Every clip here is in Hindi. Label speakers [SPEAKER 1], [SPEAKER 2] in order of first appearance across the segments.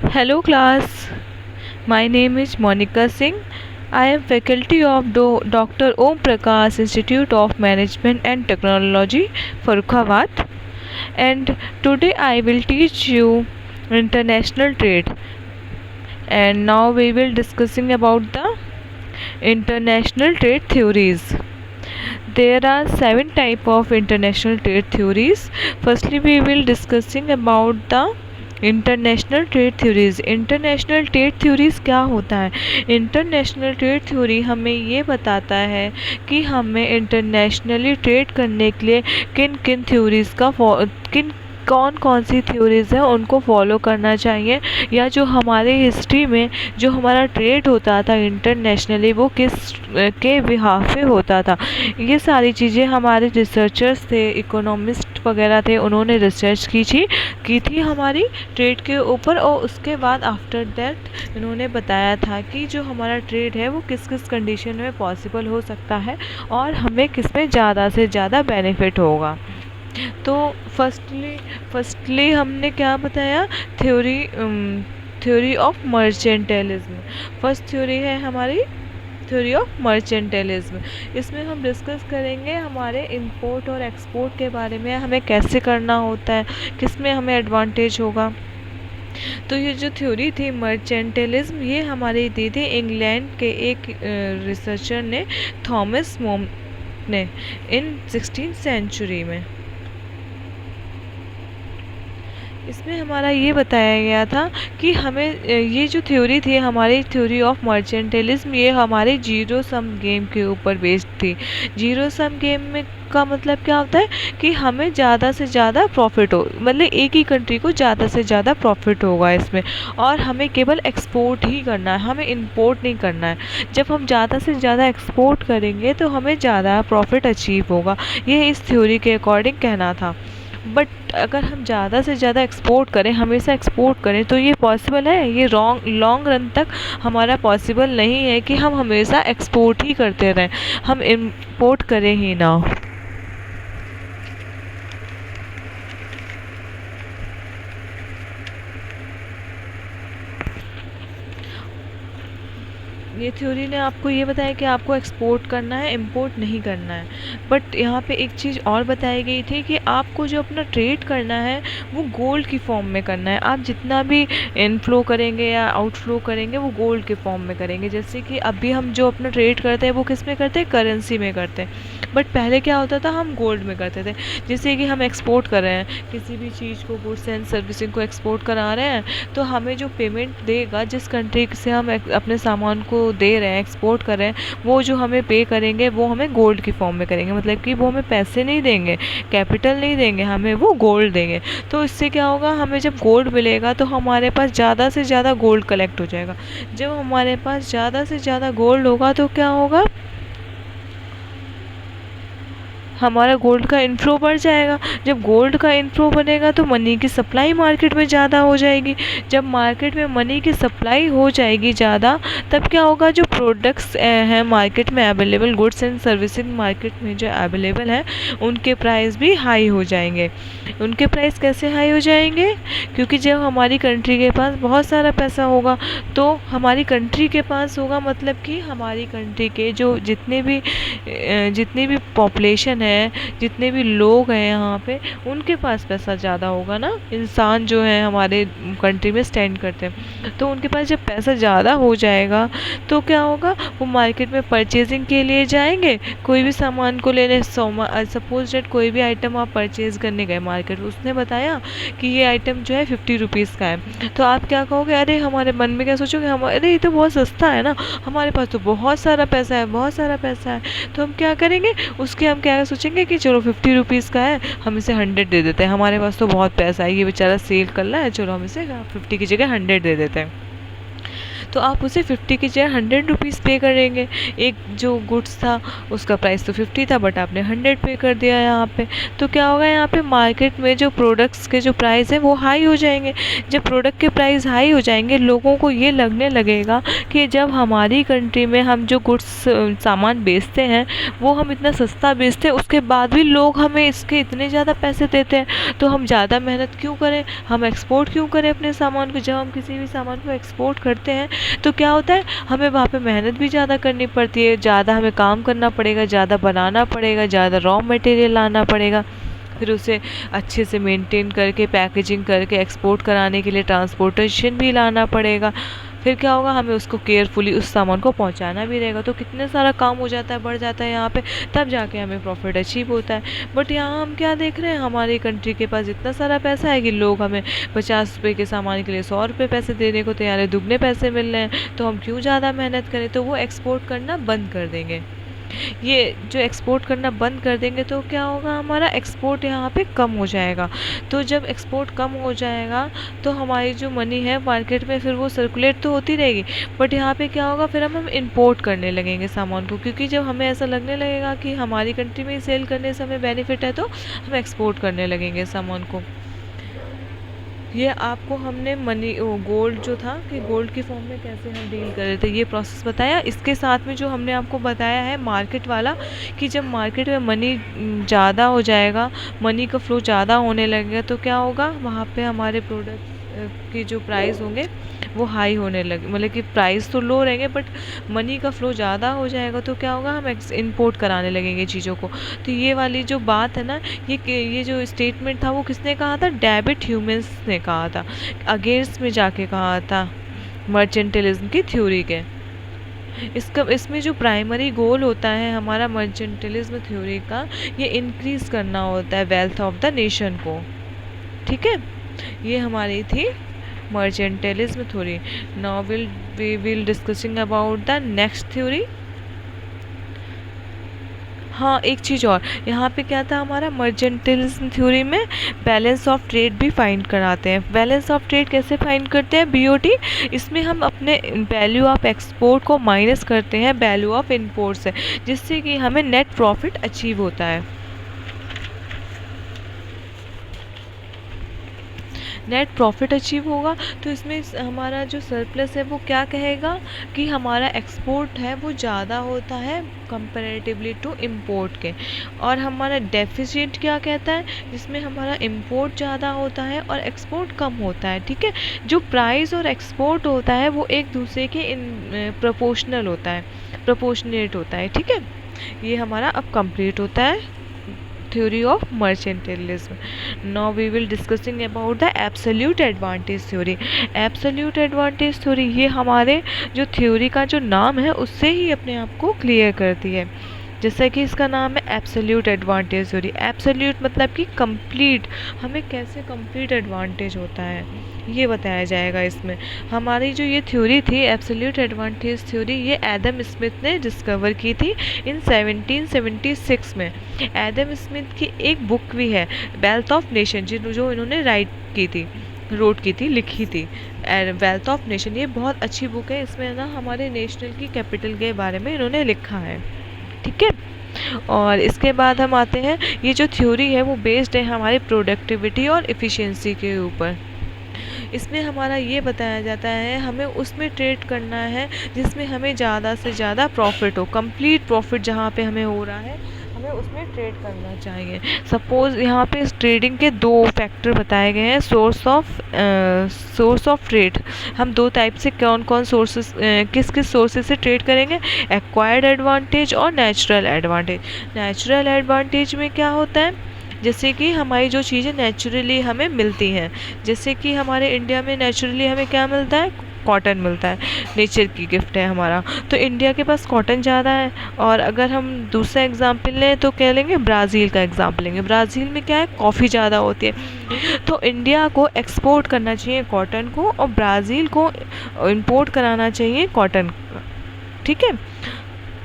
[SPEAKER 1] Hello class, my name is Monica Singh. I am faculty of Dr. Om Prakash Institute of Management and Technology, Farrukhabad, and today I will teach you international trade. And now we will discussing about the international trade theories. There are 7 type of international trade theories. Firstly, we will discussing about the international trade theories. International trade theories क्या होता है? इंटरनेशनल ट्रेड थ्योरी हमें ये बताता है कि हमें इंटरनेशनली ट्रेड करने के लिए किन किन थ्योरीज का किन कौन कौन सी थ्योरीज़ हैं उनको फॉलो करना चाहिए, या जो हमारे हिस्ट्री में जो हमारा ट्रेड होता था इंटरनेशनली वो किस के बिहाफ पे होता था। ये सारी चीज़ें हमारे रिसर्चर्स थे, इकोनॉमिस्ट वगैरह थे, उन्होंने रिसर्च की थी हमारी ट्रेड के ऊपर, और उसके बाद आफ्टर दैट इन्होंने बताया था कि जो हमारा ट्रेड है वो किस किस कंडीशन में पॉसिबल हो सकता है और हमें किस में ज़्यादा से ज़्यादा बेनिफिट होगा। तो फर्स्टली हमने क्या बताया? Theory of mercantilism. First theory है हमारी थ्योरी ऑफ मर्चेंटलिज्म। इसमें हम डिस्कस करेंगे हमारे इंपोर्ट और एक्सपोर्ट के बारे में, हमें कैसे करना होता है, किस में हमें एडवांटेज होगा। तो ये जो थ्योरी थी मर्चेंटलिज्म, ये हमारी दी थी इंग्लैंड के एक रिसर्चर ने, थॉमस मोम ने, इन 16th सेंचुरी में। इसमें हमारा ये बताया गया था कि हमें ये जो थ्योरी थी हमारी थ्योरी ऑफ मर्चेंटलिज्म, ये हमारे जीरो सम गेम के ऊपर बेस्ड थी। जीरो सम गेम में का मतलब क्या होता है कि हमें ज़्यादा से ज़्यादा प्रॉफिट हो, मतलब एक ही कंट्री को ज़्यादा से ज़्यादा प्रॉफिट होगा इसमें, और हमें केवल एक्सपोर्ट ही करना है, हमें इंपोर्ट नहीं करना है। जब हम ज़्यादा से ज़्यादा एक्सपोर्ट करेंगे तो हमें ज़्यादा प्रॉफिट अचीव होगा, ये इस थ्योरी के अकॉर्डिंग कहना था। बट अगर हम ज़्यादा से ज़्यादा एक्सपोर्ट करें, हमेशा एक्सपोर्ट करें, तो ये पॉसिबल है? ये लॉन्ग रन तक हमारा पॉसिबल नहीं है कि हम हमेशा एक्सपोर्ट ही करते रहें, हम इंपोर्ट करें ही ना। ये थ्योरी ने आपको ये बताया कि आपको एक्सपोर्ट करना है, इंपोर्ट नहीं करना है। बट यहाँ पे एक चीज़ और बताई गई थी कि आपको जो अपना ट्रेड करना है वो गोल्ड की फॉर्म में करना है। आप जितना भी इनफ्लो करेंगे या आउटफ्लो करेंगे वो गोल्ड के फॉर्म में करेंगे। जैसे कि अभी हम जो अपना ट्रेड करते हैं वो किस में करते हैं? करेंसी में करते हैं। बट पहले क्या होता था? हम गोल्ड में करते थे। जैसे कि हम एक्सपोर्ट कर रहे हैं किसी भी चीज़ को, गुड्स एंड सर्विसिंग को एक्सपोर्ट करा रहे हैं, तो हमें जो पेमेंट देगा, जिस कंट्री से हम अपने सामान को दे रहे हैं, एक्सपोर्ट कर रहे हैं, वो जो हमें पे करेंगे वो हमें गोल्ड की फॉर्म में करेंगे। मतलब कि वो हमें पैसे नहीं देंगे, कैपिटल नहीं देंगे, हमें वो गोल्ड देंगे। तो इससे क्या होगा? हमें जब गोल्ड मिलेगा तो हमारे पास ज़्यादा से ज़्यादा गोल्ड कलेक्ट हो जाएगा। जब हमारे पास ज़्यादा से ज़्यादा गोल्ड होगा तो क्या होगा? हमारा गोल्ड का इनफ्लो बढ़ जाएगा। जब गोल्ड का इनफ्लो बनेगा तो मनी की सप्लाई मार्केट में ज़्यादा हो जाएगी। जब मार्केट में मनी की सप्लाई हो जाएगी ज़्यादा, तब क्या होगा? जो प्रोडक्ट्स हैं मार्केट में available, goods and services market में जो अवेलेबल हैं, उनके प्राइस भी हाई हो जाएंगे। उनके प्राइस कैसे हाई हो जाएंगे? क्योंकि जब हमारी कंट्री के पास बहुत सारा पैसा होगा, तो हमारी कंट्री के पास होगा, मतलब कि हमारी कंट्री के जो जितने भी पॉपुलेशन है, जितने भी लोग हैं यहाँ पे, उनके पास पैसा ज़्यादा होगा ना। इंसान जो है हमारे कंट्री में स्टैंड करते हैं, तो उनके पास जब पैसा ज़्यादा हो जाएगा तो क्या होगा? वो मार्केट में परचेजिंग के लिए जाएंगे, कोई भी सामान को लेने। सपोज डेट कोई भी आइटम आप परचेज़ करने गए मार्केट, उसने बताया कि ये आइटम जो है 50 रुपीज़ का है, तो आप क्या कहोगे? अरे, हमारे मन में क्या सोचोगे? अरे ये तो बहुत सस्ता है ना, हमारे पास तो बहुत सारा पैसा है, बहुत सारा पैसा है। तो हम क्या करेंगे? उसके हम क्या सोचेंगे कि चलो 50 रुपीज़ का है, हम इसे 100 दे देते हैं, हमारे पास तो बहुत पैसा है, ये बेचारा सेल कर रहा है, चलो हम इसे 50 की जगह 100 दे देते हैं। तो आप उसे 50 की जगह 100 रुपीज़ पे करेंगे। एक जो गुड्स था उसका प्राइस तो 50 था, बट आपने 100 पे कर दिया यहाँ पे। तो क्या होगा, यहाँ पे मार्केट में जो प्रोडक्ट्स के जो प्राइस है वो हाई हो जाएंगे। जब प्रोडक्ट के प्राइस हाई हो जाएंगे, लोगों को ये लगने लगेगा कि जब हमारी कंट्री में हम जो गुड्स सामान बेचते हैं वो हम इतना सस्ता बेचते हैं, उसके बाद भी लोग हमें इसके इतने ज़्यादा पैसे देते हैं, तो हम ज़्यादा मेहनत क्यों करें, हम एक्सपोर्ट क्यों करें अपने सामान को। जब हम किसी भी सामान को एक्सपोर्ट करते हैं तो क्या होता है, हमें वहाँ पे मेहनत भी ज़्यादा करनी पड़ती है, ज़्यादा हमें काम करना पड़ेगा, ज़्यादा बनाना पड़ेगा, ज़्यादा रॉ मटेरियल लाना पड़ेगा, फिर उसे अच्छे से मेंटेन करके पैकेजिंग करके एक्सपोर्ट कराने के लिए ट्रांसपोर्टेशन भी लाना पड़ेगा। फिर क्या होगा, हमें उसको केयरफुली उस सामान को पहुंचाना भी रहेगा। तो कितने सारा काम हो जाता है, बढ़ जाता है यहाँ पे, तब जाके हमें प्रॉफिट अचीव होता है। बट यहाँ हम क्या देख रहे हैं, हमारी कंट्री के पास इतना सारा पैसा है कि लोग हमें 50 रुपये के सामान के लिए 100 रुपये पैसे देने को तैयार है, दुगने पैसे मिल रहे हैं, तो हम क्यों ज़्यादा मेहनत करें। तो वो एक्सपोर्ट करना बंद कर देंगे। ये जो एक्सपोर्ट करना बंद कर देंगे तो क्या होगा, हमारा एक्सपोर्ट यहाँ पे कम हो जाएगा। तो जब एक्सपोर्ट कम हो जाएगा तो हमारी जो मनी है मार्केट में फिर वो सर्कुलेट तो होती रहेगी, बट यहाँ पे क्या होगा, फिर हम इंपोर्ट करने लगेंगे सामान को, क्योंकि जब हमें ऐसा लगने लगेगा कि हमारी कंट्री में ही सेल करने से हमें बेनिफिट है तो हम एक्सपोर्ट करने लगेंगे सामान को। ये आपको हमने मनी गोल्ड जो था कि गोल्ड की फॉर्म में कैसे हम डील कर रहे थे ये प्रोसेस बताया। इसके साथ में जो हमने आपको बताया है मार्केट वाला, कि जब मार्केट में मनी ज़्यादा हो जाएगा, मनी का फ्लो ज़्यादा होने लगेगा, तो क्या होगा, वहाँ पे हमारे प्रोडक्ट के जो प्राइस होंगे वो हाई होने लगे, मतलब कि प्राइस तो लो रहेंगे बट मनी का फ्लो ज़्यादा हो जाएगा। तो क्या होगा, हम इंपोर्ट कराने लगेंगे चीज़ों को। तो ये वाली जो बात है ना, ये जो स्टेटमेंट था वो किसने कहा था, डेविड ह्यूमन्स ने कहा था, अगेंस्ट में जाके कहा था मर्चेंटलिज्म की थ्योरी के। इसमें जो प्राइमरी गोल होता है हमारा मर्चेंटलिज्म थ्योरी का, ये इंक्रीज़ करना होता है वेल्थ ऑफ द नेशन को। ठीक है, ये हमारी थी mercantilism theory. Now we will discussing about the next theory. हाँ, एक चीज़ और, यहाँ पे क्या था हमारा मर्चेंटलिज्म थ्योरी में बैलेंस ऑफ ट्रेड भी फाइंड कराते हैं। बैलेंस ऑफ ट्रेड कैसे फाइंड करते हैं, बीओटी। इसमें हम अपने वैल्यू ऑफ एक्सपोर्ट को माइनस करते हैं वैल्यू ऑफ इम्पोर्ट से, जिससे कि हमें नेट प्रॉफिट अचीव होता है। नेट प्रॉफिट अचीव होगा तो इसमें हमारा जो सरप्लस है वो क्या कहेगा कि हमारा एक्सपोर्ट है वो ज़्यादा होता है कंपैरेटिवली टू इंपोर्ट के, और हमारा डेफिसिट क्या कहता है, जिसमें हमारा इंपोर्ट ज़्यादा होता है और एक्सपोर्ट कम होता है। ठीक है, जो प्राइस और एक्सपोर्ट होता है वो एक दूसरे के प्रोपोर्शनल होता है, प्रोपोर्शनेट होता है। ठीक है, ये हमारा अब कंप्लीट होता है theory of mercantilism. Now we will discussing about the absolute advantage theory. Absolute advantage theory ये हमारे जो थ्योरी का जो नाम है उससे ही अपने आप को क्लियर करती है। जैसा कि इसका नाम है एब्सोल्यूट एडवांटेज थ्योरी। एब्सोल्यूट मतलब कि कंप्लीट, हमें कैसे कंप्लीट एडवांटेज होता है ये बताया जाएगा इसमें। हमारी जो ये थ्योरी थी एब्सोल्यूट एडवांटेज थ्योरी, ये एडम स्मिथ ने डिस्कवर की थी इन 1776 में। एडम स्मिथ की एक बुक भी है वेल्थ ऑफ नेशन, जो इन्होंने रोट की थी, लिखी थी, वेल्थ ऑफ नेशन। ये बहुत अच्छी बुक है, इसमें ना हमारे नेशनल की कैपिटल के बारे में इन्होंने लिखा है। ठीक है, और इसके बाद हम आते हैं, ये जो थ्योरी है वो बेस्ड है हमारी प्रोडक्टिविटी और एफिशिएंसी के ऊपर। इसमें हमारा ये बताया जाता है हमें उसमें ट्रेड करना है जिसमें हमें ज़्यादा से ज़्यादा प्रॉफिट हो, कंप्लीट प्रॉफिट जहाँ पे हमें हो रहा है हमें उसमें ट्रेड करना चाहिए। सपोज़ यहाँ पे ट्रेडिंग के दो फैक्टर बताए गए हैं, सोर्स ऑफ ट्रेड। हम दो टाइप से कौन कौन सोर्सेस, किस किस सोर्सेज से ट्रेड करेंगे, एक्वायर्ड एडवांटेज और नेचुरल एडवांटेज। नेचुरल एडवांटेज में क्या होता है, जैसे कि हमारी जो चीज़ें नेचुरली हमें मिलती हैं, जैसे कि हमारे इंडिया में नेचुरली हमें क्या मिलता है, कॉटन मिलता है, नेचर की गिफ्ट है हमारा, तो इंडिया के पास कॉटन ज़्यादा है। और अगर हम दूसरा एग्जांपल लें तो कह लेंगे ब्राज़ील का एग्जांपल लेंगे, ब्राज़ील में क्या है, कॉफ़ी ज़्यादा होती है। तो इंडिया को एक्सपोर्ट करना चाहिए कॉटन को और ब्राज़ील को इंपोर्ट कराना चाहिए कॉटन। ठीक है,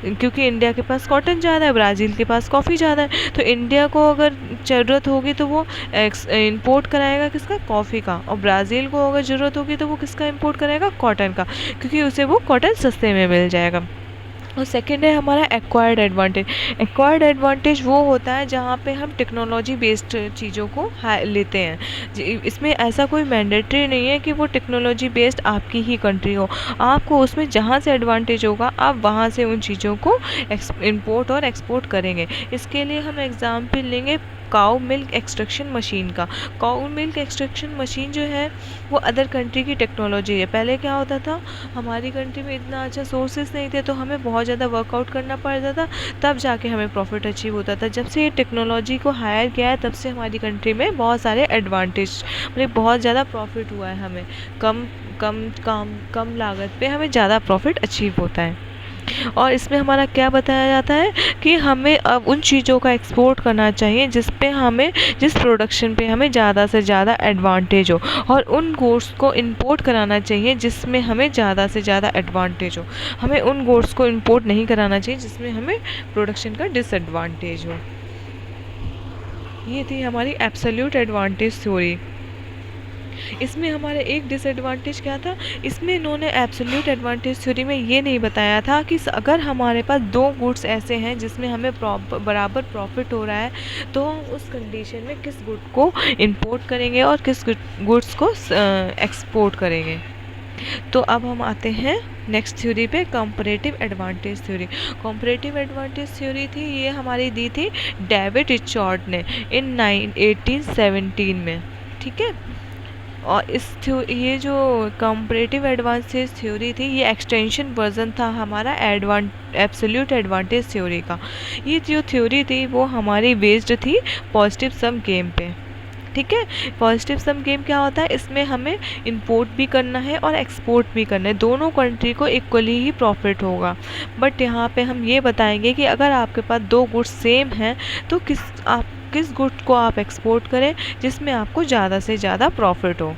[SPEAKER 1] क्योंकि इंडिया के पास कॉटन ज़्यादा है, ब्राज़ील के पास कॉफ़ी ज़्यादा है, तो इंडिया को अगर ज़रूरत होगी तो वो इंपोर्ट कराएगा किसका, कॉफ़ी का, और ब्राज़ील को अगर ज़रूरत होगी तो वो किसका इंपोर्ट कराएगा, कॉटन का, क्योंकि उसे वो कॉटन सस्ते में मिल जाएगा। और सेकेंड है हमारा एक्वायर्ड एडवांटेज। एक्वायर्ड एडवांटेज वो होता है जहाँ पे हम टेक्नोलॉजी बेस्ड चीज़ों को लेते हैं। इसमें ऐसा कोई मैंडेटरी नहीं है कि वो टेक्नोलॉजी बेस्ड आपकी ही कंट्री हो, आपको उसमें जहाँ से एडवांटेज होगा आप वहाँ से उन चीज़ों को इंपोर्ट और एक्सपोर्ट करेंगे। इसके लिए हम एग्जाम्पल लेंगे काऊ मिल्क एक्सट्रैक्शन मशीन का। काऊ मिल्क एक्सट्रैक्शन मशीन जो है वो अदर कंट्री की टेक्नोलॉजी है। पहले क्या होता था, हमारी कंट्री में इतना अच्छा सोर्सेज नहीं थे, तो हमें बहुत ज़्यादा वर्कआउट करना पड़ता था, तब जाके हमें प्रॉफिट अचीव होता था। जब से ये टेक्नोलॉजी को हायर किया है तब से हमारी कंट्री में बहुत सारे एडवांटेज, मतलब बहुत ज़्यादा प्रॉफिट हुआ है हमें। कम लागत पे हमें ज़्यादा प्रॉफिट अचीव होता है। और इसमें हमारा क्या बताया जाता है कि हमें अब उन चीज़ों का एक्सपोर्ट करना चाहिए जिस प्रोडक्शन पे हमें ज़्यादा से ज़्यादा एडवांटेज हो, और उन गुड्स को इंपोर्ट कराना चाहिए जिसमें हमें ज़्यादा से ज़्यादा एडवांटेज हो। हमें उन गुड्स को इंपोर्ट नहीं कराना चाहिए जिसमें हमें प्रोडक्शन का डिसएडवांटेज हो। ये थी हमारी एब्सोल्यूट एडवांटेज थ्योरी। इसमें हमारा एक डिसएडवांटेज क्या था, इसमें इन्होंने एब्सोल्यूट एडवांटेज थ्योरी में ये नहीं बताया था कि अगर हमारे पास दो गुड्स ऐसे हैं जिसमें हमें बराबर प्रॉफिट हो रहा है, तो हम उस कंडीशन में किस गुड को इंपोर्ट करेंगे और किस गुड्स को एक्सपोर्ट करेंगे। तो अब हम आते हैं नेक्स्ट थ्योरी पे, comparative advantage theory. Comparative advantage theory थी, ये हमारी दी थी डेविड रिचर्ड ने इन 1817 में, ठीक है। और ये जो कंपैरेटिव एडवांटेज थ्योरी थी, ये एक्सटेंशन वर्जन था हमारा एब्सोल्यूट एडवांटेज थ्योरी का। ये जो थ्योरी थी वो हमारी बेस्ड थी पॉजिटिव सम गेम पे, ठीक है। पॉजिटिव सम गेम क्या होता है, इसमें हमें इंपोर्ट भी करना है और एक्सपोर्ट भी करना है, दोनों कंट्री को इक्वली ही प्रॉफिट होगा। बट यहाँ पे हम ये बताएंगे कि अगर आपके पास दो गुड्स सेम हैं तो किस गुड को आप एक्सपोर्ट करें जिसमें आपको ज़्यादा से ज़्यादा प्रॉफिट हो।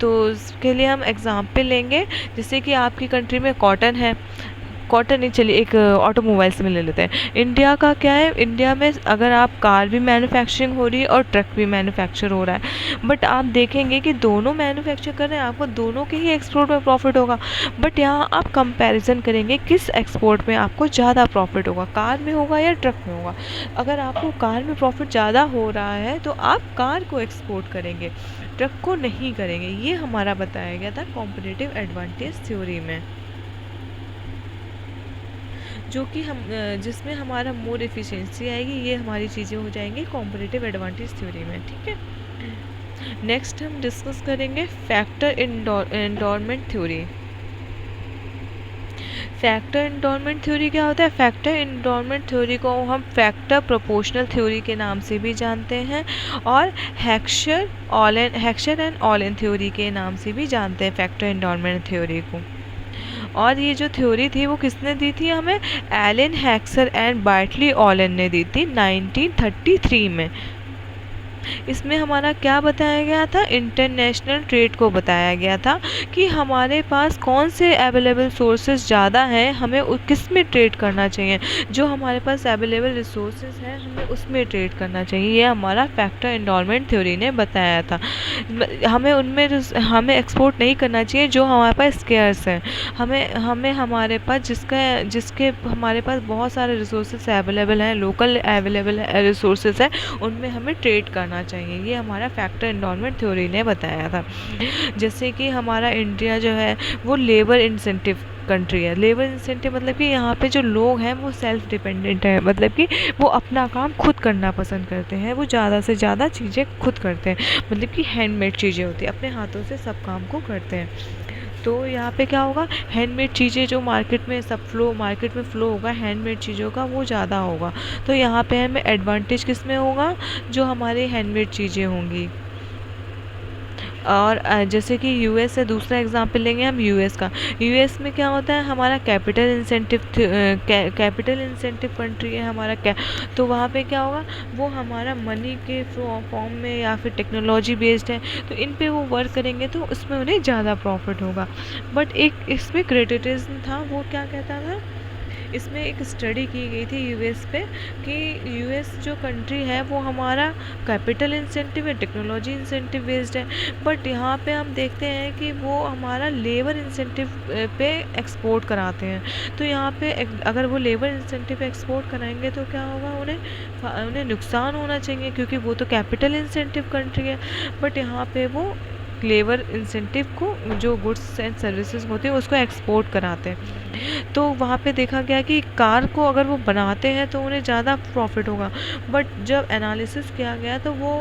[SPEAKER 1] तो उसके लिए हम एग्ज़ाम्पल लेंगे, जैसे कि आपकी कंट्री में कॉटन है, कॉटन नहीं, चलिए एक ऑटोमोबाइल्स में ले लेते हैं। इंडिया का क्या है, इंडिया में अगर आप कार भी मैन्युफैक्चरिंग हो रही है और ट्रक भी मैन्युफैक्चर हो रहा है, बट आप देखेंगे कि दोनों मैन्युफैक्चर कर रहे हैं, आपको दोनों के ही एक्सपोर्ट में प्रॉफिट होगा। बट यहाँ आप कंपैरिजन करेंगे किस एक्सपोर्ट में आपको ज़्यादा प्रॉफिट होगा, कार में होगा या ट्रक में होगा। अगर आपको कार में प्रॉफिट ज़्यादा हो रहा है तो आप कार को एक्सपोर्ट करेंगे, ट्रक को नहीं करेंगे। ये हमारा बताया गया था कॉम्पिटिटिव एडवांटेज थ्योरी में, जो कि हम जिसमें हमारा मोर एफिशिएंसी आएगी। ये हमारी चीज़ें हो जाएंगी कॉम्पिटिटिव एडवांटेज थ्योरी में, ठीक है। नेक्स्ट हम डिस्कस करेंगे फैक्टर एंडोरमेंट थ्योरी। फैक्टर एंडोरमेंट थ्योरी क्या होता है, फैक्टर एंडोरमेंट थ्योरी को हम फैक्टर प्रोपोर्शनल थ्योरी के नाम से भी जानते हैं और हेक्सर एंड ऑलन थ्योरी के नाम से भी जानते हैं फैक्टर एंडोरमेंट थ्योरी को। और ये जो थ्योरी थी वो किसने दी थी हमें, एलन हेक्सर एंड बार्टली ऑलन ने दी थी 1933 में। इसमें हमारा क्या बताया गया था, इंटरनेशनल ट्रेड को बताया गया था कि हमारे पास कौन से अवेलेबल सोर्सेज ज़्यादा हैं, हमें किस में ट्रेड करना चाहिए। जो हमारे पास अवेलेबल रिसोर्सेज हैं हमें उसमें ट्रेड करना चाहिए, ये हमारा फैक्टर एंडोरमेंट थ्योरी ने बताया था। हमें एक्सपोर्ट नहीं करना चाहिए जो हमारे पास स्केर्स हैं, हमें हमारे पास जिसके हमारे पास बहुत सारे रिसोर्सेज अवेलेबल हैं, लोकल अवेलेबल रिसोर्सेज हैं, उनमें हमें ट्रेड करना चाहिए। ये हमारा फैक्टर एंडोरमेंट थ्योरी ने बताया था। जैसे कि हमारा इंडिया जो है वो लेबर इंसेंटिव कंट्री है। लेबर इंसेंटिव मतलब कि यहाँ पे जो लोग हैं वो सेल्फ डिपेंडेंट है, मतलब कि वो अपना काम खुद करना पसंद करते हैं, वो ज़्यादा से ज़्यादा चीज़ें खुद करते हैं, मतलब कि हैंडमेड चीज़ें होती हैं, अपने हाथों से सब काम को करते हैं। तो यहाँ पे क्या होगा, हैंडमेड चीज़ें जो मार्केट में फ़्लो होगा हैंडमेड चीज़ों का वो ज़्यादा होगा। तो यहाँ पे हमें एडवांटेज किस में होगा, जो हमारे हैंडमेड चीज़ें होंगी। और जैसे कि यूएस है, दूसरा एग्जांपल लेंगे हम यूएस का। यूएस में क्या होता है, हमारा कैपिटल इंसेंटिव कंट्री है हमारा तो वहाँ पे क्या होगा, वो हमारा मनी के फॉर्म में या फिर टेक्नोलॉजी बेस्ड है, तो इन पे वो वर्क करेंगे तो उसमें उन्हें ज़्यादा प्रॉफिट होगा। बट एक इसमें क्रिटिसिज्म था, वो क्या कहता था इसमें एक स्टडी की गई थी यूएस पे कि यूएस जो कंट्री है वो हमारा कैपिटल इंसेंटिव है, टेक्नोलॉजी इंसेंटिव बेस्ड है, बट यहाँ पे हम देखते हैं कि वो हमारा लेबर इंसेंटिव पे एक्सपोर्ट कराते हैं। तो यहाँ पे अगर वो लेबर इंसेंटिव एक्सपोर्ट कराएंगे तो क्या होगा, उन्हें नुकसान होना चाहिए क्योंकि वो तो कैपिटल इंसेंटिव कंट्री है, बट यहाँ पे वो लेबर इंसेंटिव को, जो गुड्स एंड सर्विसेज होते हैं उसको एक्सपोर्ट कराते हैं। तो वहाँ पे देखा गया कि कार को अगर वो बनाते हैं तो उन्हें ज़्यादा प्रॉफिट होगा, बट जब एनालिसिस किया गया तो वो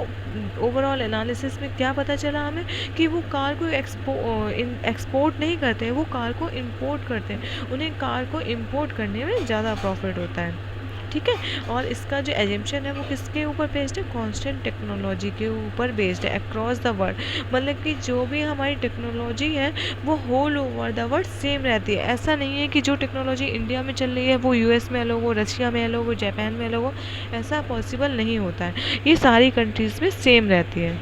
[SPEAKER 1] ओवरऑल एनालिसिस में क्या पता चला हमें कि वो कार को एक्सपोर्ट नहीं करते हैं, वो कार को इंपोर्ट करते हैं, उन्हें कार को इंपोर्ट करने में ज़्यादा प्रॉफिट होता है। ठीक है, और इसका जो एजम्पशन है वो किसके ऊपर बेस्ड है, कांस्टेंट टेक्नोलॉजी के ऊपर बेस्ड है अक्रॉस द वर्ल्ड। मतलब कि जो भी हमारी टेक्नोलॉजी है वो whole over the world same रहती है। ऐसा नहीं है कि जो टेक्नोलॉजी इंडिया में चल रही है वो यूएस में अलग हो, रशिया में अलग हो, जापान में अलग हो, ऐसा पॉसिबल नहीं होता है। ये सारी कंट्रीज़ में सेम रहती है।